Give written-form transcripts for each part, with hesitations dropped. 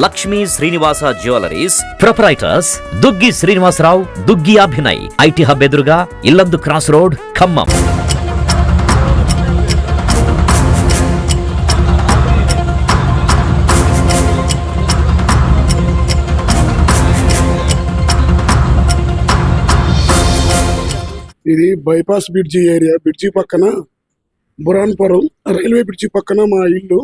Lakshmi Srinivasa jewelleries proprietors Duggi Srinivasarao, Duggi Abhinay, IT hub ఎదురుగా Yellandu cross road, Khammam. ఇది bypass bridge area. Bridge పక్కన Buranpuram railway bridge పక్కన మా ఇల్లు.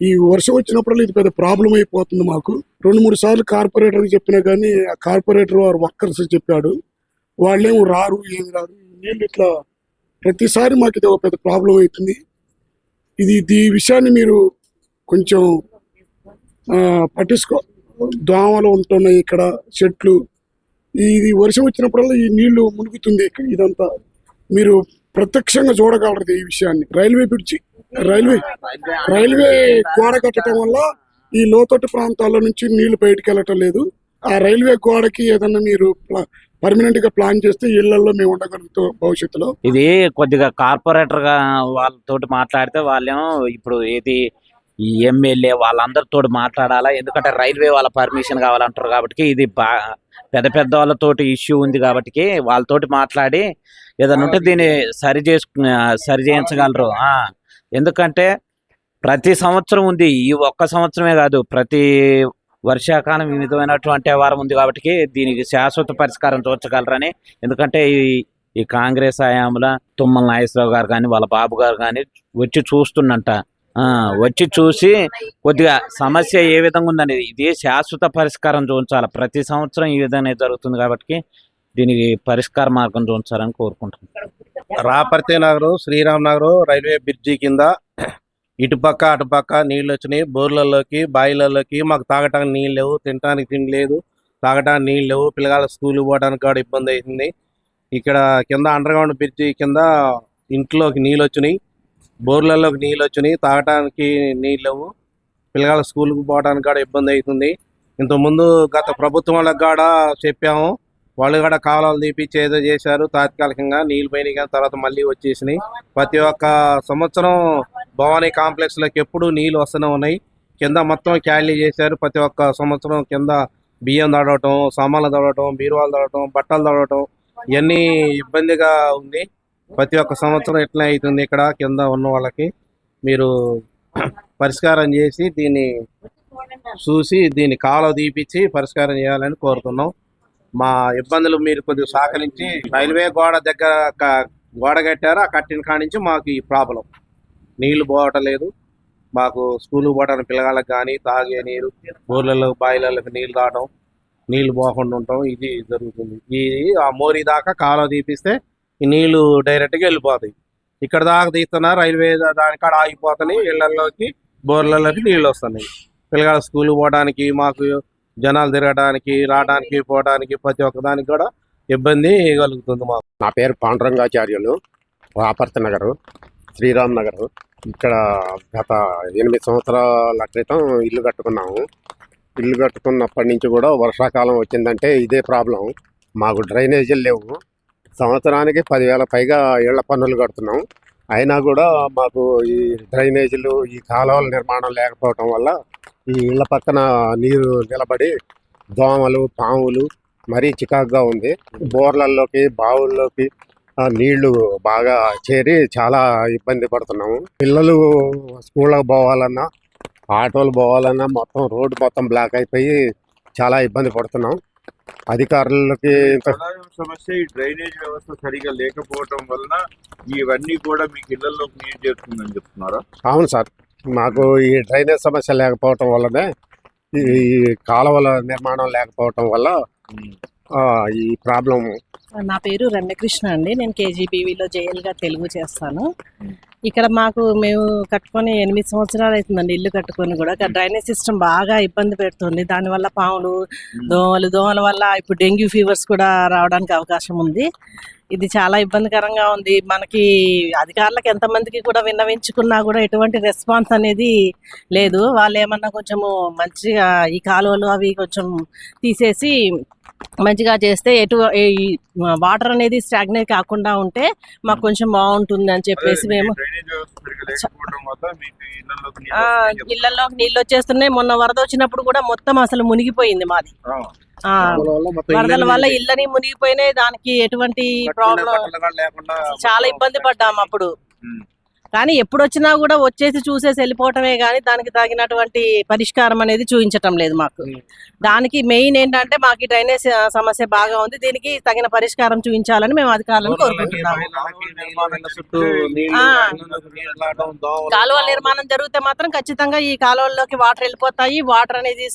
ఈ వర్షం వచ్చినప్పుడు ఇది పెద్ద ప్రాబ్లం అయిపోతుంది మాకు. 2-3 సార్లు కార్పొరేటర్కి చెప్పినా కానీ ఆ కార్పొరేటర్ వారు వర్కర్స్ చెప్పాడు, వాళ్ళేమో రారు, ఏమి రారు. నీళ్ళు ఇట్లా ప్రతిసారి మాకు ఇది ఒక పెద్ద ప్రాబ్లం అవుతుంది. ఈ విషయాన్ని మీరు కొంచెం పట్టించుకో. దోమలు ఉంటున్నాయి ఇక్కడ, చెట్లు. ఇది వర్షం వచ్చినప్పుడల్లా ఈ నీళ్లు మునుగుతుంది. ఇదంతా మీరు ప్రత్యక్షంగా చూడగలరు ఈ విషయాన్ని. రైల్వే గోడ కట్టడం వల్ల ఈ లోతట్టు ప్రాంతాల నుంచి నీళ్లు బయటకు వెళ్ళటం లేదు. ఆ రైల్వే గోడకి ఏదన్నా మీరు పర్మనెంట్ గా ప్లాన్ చేస్తే ఇళ్లలో మేము ఉండగలుగుతాం భవిష్యత్తులో. ఇది కొద్దిగా కార్పొరేటర్ గా వాళ్ళతోటి మాట్లాడితే వాళ్ళేమో ఇప్పుడు ఏది ఈ ఎమ్మెల్యే వాళ్ళందరితో మాట్లాడాలా, ఎందుకంటే రైల్వే వాళ్ళ పర్మిషన్ కావాలంటారు. కాబట్టి ఇది పెద్ద వాళ్ళతోటి ఇష్యూ ఉంది కాబట్టి వాళ్ళతోటి మాట్లాడి ఏదైనా ఉంటే దీన్ని సరి చేయించగలరు. ఎందుకంటే ప్రతి సంవత్సరం ఉంది, ఈ ఒక్క సంవత్సరమే కాదు, ప్రతి వర్షాకాలం ఈ విధమైనటువంటి వారం ఉంది కాబట్టి దీనికి శాశ్వత పరిష్కారం చూచగలరని. ఎందుకంటే ఈ కాంగ్రెస్ హయాంలో తుమ్మల నాగేశ్వరరావు గారు కానీ వాళ్ళ బాబు గారు కానీ వచ్చి చూస్తున్నంట, వచ్చి చూసి కొద్దిగా సమస్య ఏ విధంగా ఉందని ఇది శాశ్వత పరిష్కారం చూపించాలి. ప్రతి సంవత్సరం ఈ విధంగా జరుగుతుంది కాబట్టి దీనికి పరిష్కార మార్గం చూపించాలని కోరుకుంటున్నాను. రాపర్తి నగరు, శ్రీరామ్ నగరు రైల్వే బ్రిడ్జి కింద ఇటుపక్క అటుపక్క నీళ్ళు వచ్చినాయి. బోర్లలోకి, బాయిలలోకి. మాకు తాగటానికి నీళ్ళు లేవు, తినడానికి తిండి లేదు, తాగటానికి నీళ్ళు లేవు. పిల్లగాళ్ళ స్కూల్కి పోవడానికి కూడా ఇబ్బంది అవుతుంది. ఇక్కడ కింద అండర్ గ్రౌండ్ బ్రిడ్జి కింద ఇంట్లోకి నీళ్ళు వచ్చినాయి, బోర్లలోకి నీళ్ళు వచ్చినాయి, తాగటానికి నీళ్ళు లేవు, పిల్లగాళ్ళ స్కూల్కి పోవడానికి కూడా ఇబ్బంది అవుతుంది. ఇంతకుముందు గత ప్రభుత్వం వాళ్ళకి కూడా చెప్పాము, వాళ్ళు కూడా కాలువలు తీపిచ్చి ఏదో చేశారు. తాత్కాలికంగా నీళ్ళు పోయినాయి కానీ తర్వాత మళ్ళీ వచ్చేసినాయి. ప్రతి ఒక్క సంవత్సరం భవానీ కాంప్లెక్స్లోకి ఎప్పుడు నీళ్ళు వస్తూనే ఉన్నాయి. కింద మొత్తం ఖాళీ చేశారు. ప్రతి ఒక్క సంవత్సరం కింద బియ్యం తడవటం, సామాన్లు తడవటం, బీరువాలు తడవటం, బట్టలు తడవటం ఇవన్నీ ఇబ్బందిగా ఉంది. ప్రతి ఒక్క సంవత్సరం ఎట్లా అవుతుంది. ఇక్కడ కింద ఉన్న వాళ్ళకి మీరు పరిష్కారం చేసి దీన్ని చూసి దీన్ని కాలువ తీపిచ్చి పరిష్కారం చేయాలని కోరుతున్నాం. మా ఇబ్బందులు మీరు కొద్దిగా సహకరించి, రైల్వే గోడ దగ్గర గోడ కట్టారు, ఆ కట్టిన కాడి నుంచి మాకు ఈ ప్రాబ్లం నీళ్లు పోవటం లేదు. మాకు స్కూల్కి పోవడానికి పిల్లగాళ్ళకి కానీ తాగే నీరు, బోర్లలో బాయిలలోకి నీళ్ళు తాగడం, నీళ్లు పోకుండా ఉండటం ఇది జరుగుతుంది. ఆ మోరీ దాకా కాలువ తీపిస్తే ఈ నీళ్లు డైరెక్ట్గా వెళ్ళిపోతాయి. ఇక్కడ దాకా తీస్తున్నారు, రైల్వే దానికాడ ఆగిపోతున్నాయి, ఇళ్లలోకి బోర్లలోకి నీళ్ళు వస్తున్నాయి. పిల్లగాళ్ళ స్కూల్కి పోవడానికి, మాకు జనాలు తిరగడానికి, రావడానికి, పోవడానికి ప్రతి ఒక్కదానికి కూడా ఇబ్బంది కలుగుతుంది మాకు. నా పేరు పాండురంగాచార్యులు, రాపర్తి నగరు, శ్రీరామ్ నగరు. ఇక్కడ గత 8 సంవత్సరాల క్రితం ఇల్లు కట్టుకున్నాము. ఇల్లు కట్టుకున్నప్పటి నుంచి కూడా వర్షాకాలం వచ్చిందంటే ఇదే ప్రాబ్లం. మాకు డ్రైనేజీలు లేవు. సంవత్సరానికి 10,000 పైగా ఇళ్ల పన్నులు కడుతున్నాం. అయినా కూడా మాకు ఈ డ్రైనేజీలు, ఈ కాలువల నిర్మాణం లేకపోవటం వల్ల ఈ ఇళ్ల పక్కన నీరు నిలబడి దోమలు, పాములు మరీ చికాకుగా ఉంది. బోర్లల్లోకి, బావుల్లోకి నీళ్లు బాగా చేరి చాలా ఇబ్బంది పడుతున్నాము. పిల్లలు స్కూళ్ళకు పోవాలన్నా, ఆటోలు పోవాలన్నా మొత్తం రోడ్డు మొత్తం బ్లాక్ అయిపోయి చాలా ఇబ్బంది పడుతున్నాం. అధికారులకి సమస్య ఈ డ్రైనేజ్ వ్యవస్థ సరిగా లేకపోవటం వలన ఇవన్నీ కూడా మీకు ఇళ్లలోకి నీరు చేరుతుందని చెప్తున్నారా? అవును సార్, మాకు ఈ డ్రైనేజ్ సమస్య లేకపోవటం వల్లనే, ఈ కాలువల నిర్మాణం లేకపోవటం వల్ల ఈ ప్రాబ్లం. నా పేరు రమ్యకృష్ణ అండి. నేను కేజీబీవీలో జేఎల్గా తెలుగు చేస్తాను. ఇక్కడ మేము కట్టుకొని 8 సంవత్సరాలు అవుతుందండి ఇల్లు కట్టుకొని. కూడా డ్రైనేజ్ సిస్టమ్ బాగా ఇబ్బంది పెడుతుంది. దానివల్ల పాములు, దోమల వల్ల ఇప్పుడు డెంగ్యూ ఫీవర్స్ కూడా రావడానికి అవకాశం ఉంది. ఇది చాలా ఇబ్బందికరంగా ఉంది. మనకి అధికారులకు ఎంతమందికి కూడా విన్నవించుకున్నా కూడా ఎటువంటి రెస్పాన్స్ అనేది లేదు. వాళ్ళు ఏమన్నా కొంచెము మంచిగా ఈ కాలువలు అవి కొంచెం తీసేసి మంచిగా చేస్తే ఈ వాటర్ అనేది స్టాగ్నేట్ కాకుండా ఉంటే మాకు కొంచెం బాగుంటుంది అని చెప్పేసి మేము డ్రైనేజ్ వ్యవస్థ సరిగా లేకపోవడం వల్ల మీకు ఇళ్లలోకి నీళ్ళు వస్తున్నాయని చెప్తున్నారు. ఇళ్లలోకి నీళ్ళు వచ్చేస్తున్నాయి. మొన్న వరద వచ్చినప్పుడు కూడా మొత్తం అసలు మునిగిపోయింది మాది. ఆ, వరదల వల్ల ఇళ్ళని మునిగిపోయినాయి. దానికి ఎటువంటి ప్రాబ్లం లేకుండా చాలా ఇబ్బంది పడ్డాము అప్పుడు. ఉమ్. కానీ ఎప్పుడు వచ్చినా కూడా వచ్చేసి చూసేసి వెళ్ళిపోవటమే కానీ దానికి తగినటువంటి పరిష్కారం అనేది చూపించటం లేదు మాకు. దానికి మెయిన్ ఏంటంటే మాకు ఈ డ్రైనేజ్ సమస్య బాగా ఉంది. దీనికి తగిన పరిష్కారం చూపించాలని మేము అధికారులను కోరుకుంటున్నాము. కాలువల నిర్మాణం జరిగితే మాత్రం ఖచ్చితంగా ఈ కాలువల్లోకి వాటర్ వెళ్ళిపోతాయి. వాటర్ అనేది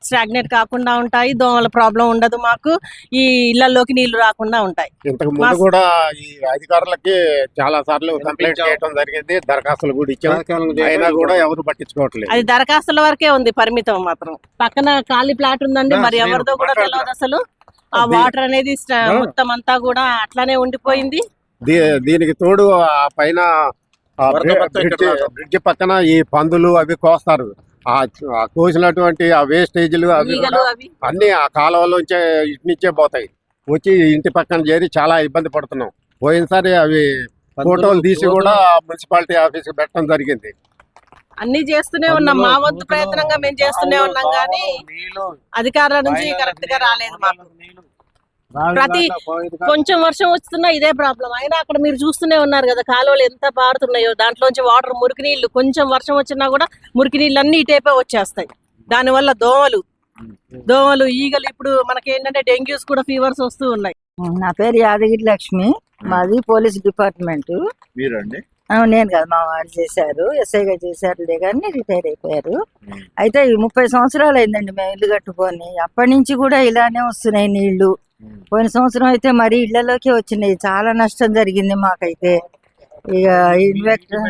స్టాగ్నేట్ కాకుండా ఉంటాయి. దోమల ప్రాబ్లం ఉండదు. మాకు ఈ ఇళ్లలోకి నీళ్లు రాకుండా ఉంటాయి. ఇంతకు ముందు కూడా ఈ అధికారులకి చాలా సార్లు కంప్లైంట్ చేయడం జరిగింది, దరఖాస్తులు కూడా ఇచ్చాం, అయినా కూడా ఎవరు పట్టించుకోవట్లేదు. అది దరఖాస్తుల వరకే ఉంది పరిమితం. మాత్రం పక్కన ఖాళీ ప్లాట్ ఉందండి, మరి ఎవరిదో కూడా తెలియదు అసలు. ఆ వాటర్ అనేది మొత్తం అంతా కూడా అట్లానే ఉండిపోయింది. దీనికి తోడు ఆ పైన బ్రిడ్జ్ పక్కన ఈ పందులు అవి కోస్తారు. ఆ కోసినటువంటి ఆ వేస్టేజ్లు అవి ఈగలు అవి అన్ని ఆ కాలువలోంచే ఇటు నుంచే పోతాయి, వచ్చి ఇంటి పక్కన చేరి చాలా ఇబ్బంది పడుతున్నాం. పోయినసారి అవి ఫోటోలు తీసి కూడా మున్సిపాలిటీ ఆఫీస్ పెట్టడం జరిగింది. అన్ని చేస్తూనే ఉన్నాం. మా వంతు ప్రయత్నంగా మేము చేస్తూనే ఉన్నాం కానీ అధికారుల నుంచి కరెక్ట్ గా రాలేదు మాకు. ప్రతి కొంచెం వర్షం వస్తున్నా ఇదే ప్రాబ్లం. అయినా అక్కడ మీరు చూస్తూనే ఉన్నారు కదా కాలువలు ఎంత పారుతున్నాయో. దాంట్లోంచి వాటర్ మురికి నీళ్లు, కొంచెం వర్షం వచ్చినా కూడా మురికి నీళ్ళు అన్ని ఇటైపే వచ్చేస్తాయి. దానివల్ల దోమలు ఈగలు, ఇప్పుడు మనకి ఏంటంటే డెంగ్యూస్ కూడా ఫీవర్స్ వస్తూ ఉన్నాయి. నా పేరు యాదగిరి లక్ష్మి, మాది పోలీస్ డిపార్ట్మెంట్. మీరండి? నేను కదా, మా వారు చేశారు, ఎస్ఐగా చేశారులే కానీ రిటైర్ అయిపోయారు. అయితే ఈ 30 సంవత్సరాలు అయిందండి మేము ఇల్లు కట్టుకొని. అప్పటి నుంచి కూడా ఇలానే వస్తున్నాయి నీళ్లు. పోయిన సంవత్సరం అయితే మరి ఇళ్లలోకి వచ్చినాయి. చాలా నష్టం జరిగింది మాకైతే. ఇక ఇన్వెక్టర్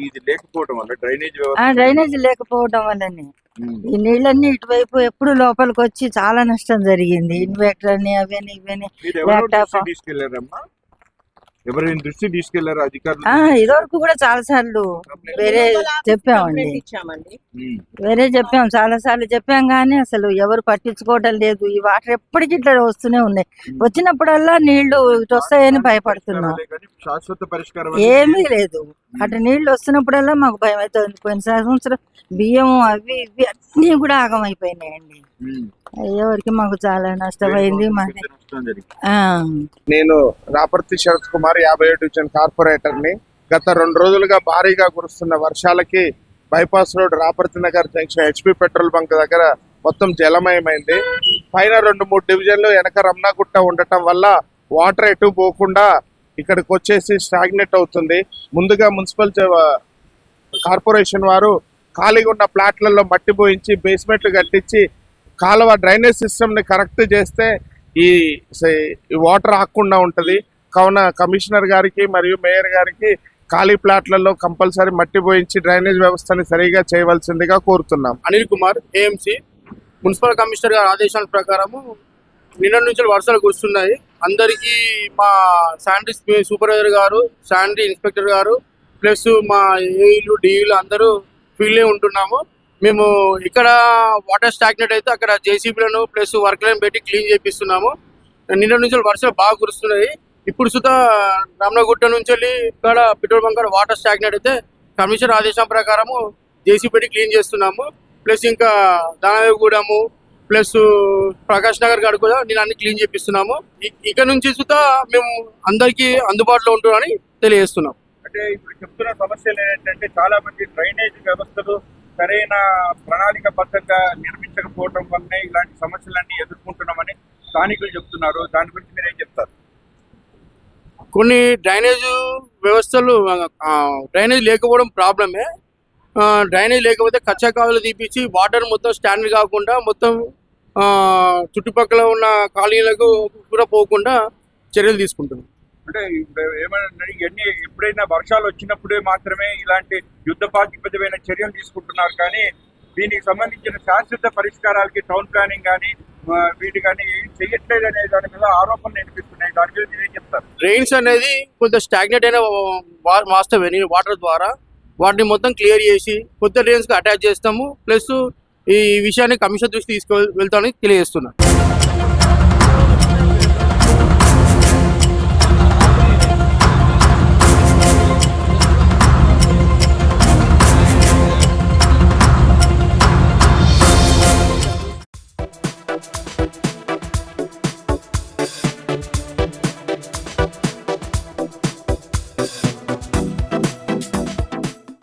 ఇది లేకపోవడం వల్ల డ్రైనేజ్ లేకపోవడం వల్లనే ఈ నీళ్ళన్నీ ఇటువైపు ఎప్పుడు లోపలికి వచ్చి చాలా నష్టం జరిగింది. ఇన్వెక్టర్ అని అవని ఇవని ల్యాప్టాప్ ఎవరైనా దృష్టి తీసుకెళ్లారు అధికారులు? ఇదివరకు కూడా చాలా సార్లు వేరే చెప్పామండి, చాలా సార్లు చెప్పాం కానీ అసలు ఎవరు పట్టించుకోవడం లేదు. ఈ వాటర్ ఎప్పటికీ ఇట్లా వస్తూనే ఉన్నాయి. వచ్చినప్పుడల్లా నీళ్లు ఇటు వస్తాయని భయపడుతున్నాం. శాశ్వత పరిష్కారం ఏమీ లేదు. అటు నీళ్లు వస్తున్నప్పుడల్లా మాకు భయం అవుతుంది. పోయిన సంవత్సరం బియ్యం అవి ఇవి అన్ని కూడా ఆగమైపోయినాయండి. అయ్యేవరకు మాకు చాలా నష్టమైంది. నేను రాపర్తి శరత్ కుమార్, 57 డివిజన్ కార్పొరేటర్ని. గత 2 రోజులుగా భారీగా కురుస్తున్న వర్షాలకి bypass road Raparthi Nagar junction HP petrol bunk దగ్గర మొత్తం జలమయమైంది. పైన 2-3 డివిజన్లు వెనక రమణగుట్ట ఉండటం వల్ల వాటర్ ఎటు పోకుండా ఇక్కడికి వచ్చేసి స్టాగ్నేట్ అవుతుంది. ముందుగా మున్సిపల్ కార్పొరేషన్ వారు ఖాళీగా ఉన్న ప్లాట్లలో మట్టి పోయించి బేస్మెంట్లు కట్టించి కాలువ డ్రైనేజ్ సిస్టమ్ని కరెక్ట్ చేస్తే ఈ వాటర్ ఆగకుండా ఉంటుంది. కావున కమిషనర్ గారికి మరియు మేయర్ గారికి ఖాళీ ప్లాట్లలో కంపల్సరీ మట్టి పోయించి డ్రైనేజ్ వ్యవస్థని సరిగా చేయవలసిందిగా కోరుతున్నాం. Anil Kumar, AMC. Municipal commissioner గారి ఆదేశాల ప్రకారము నిన్న నుంచి వర్షాలు కురుస్తున్నాయి. అందరికీ మా శానిటరీ సూపర్వైజర్ గారు, శానిటరీ ఇన్స్పెక్టర్ గారు ప్లస్ మా ఏఈలు డిఈలు అందరూ ఫీల్డ్లో ఉంటున్నాము. మేము ఇక్కడ వాటర్ స్టాగ్నేట్ అయితే అక్కడ JCBలను ప్లస్ వర్క్లను పెట్టి క్లీన్ చేపిస్తున్నాము. నిన్న నుంచి వర్షాలు బాగా కురుస్తున్నాయి. ఇప్పుడు సుతా రమణగుట్ట నుంచి వెళ్ళి ఇక్కడ పెట్రోల్ బంక్ వాటర్ స్టాగ్నేట్ అయితే కమిషనర్ ఆదేశం ప్రకారము JCB పెట్టి క్లీన్ చేస్తున్నాము. ప్లస్ ఇంకా దానవేగూడము ప్లస్ ప్రకాష్ నగర్ కాడ కూడా నేను అన్ని క్లీన్ చేపిస్తున్నాము. ఇక్కడ నుంచి సుతా మేము అందరికీ అందుబాటులో ఉంటుందని తెలియజేస్తున్నాం. అంటే ఇప్పుడు చెప్తున్న సమస్యలు ఏంటంటే చాలా మంది డ్రైనేజ్ వ్యవస్థలు సరైన ప్రణాళికబద్ధంగా నిర్మించకపోవడం వల్లనే ఇలాంటి సమస్యలన్నీ ఎదుర్కొంటున్నామని స్థానికులు చెప్తున్నారు. దాని గురించి మీరు ఏం చెప్తారు? కొన్ని డ్రైనేజ్ వ్యవస్థలు డ్రైనేజ్ లేకపోవడం ప్రాబ్లమే. డ్రైనేజ్ లేకపోతే కచ్చా కాలువలు తీపించి వాటర్ మొత్తం స్టాండర్డ్ కాకుండా మొత్తం చుట్టుపక్కల ఉన్న కాలనీలకు కూడా పోకుండా చర్యలు తీసుకుంటున్నాం. అంటే ఏమైనా ఇవన్నీ ఎప్పుడైనా వర్షాలు వచ్చినప్పుడే మాత్రమే ఇలాంటి యుద్ధ ప్రాతిపదికమైన చర్యలు తీసుకుంటున్నారు, కానీ దీనికి సంబంధించిన శాశ్వత పరిష్కారాలకి టౌన్ ప్లానింగ్ కానీ వీటి కానీ చెయ్యట్లేదు అనే దాని మీద ఆరోపణలు వినిపిస్తున్నాయి. దాని మీద మీరేం చెప్తారు? డ్రైన్స్ అనేది కొంత స్టాగ్నేట్ అయిన వాస్తవే. వాటర్ ద్వారా వాటిని మొత్తం క్లియర్ చేసి కొత్త డ్రైన్స్కి అటాచ్ చేస్తాము. ప్లస్ ఈ విషయాన్ని కమిషన్ దృష్టి వెళ్తామని తెలియజేస్తున్నాను.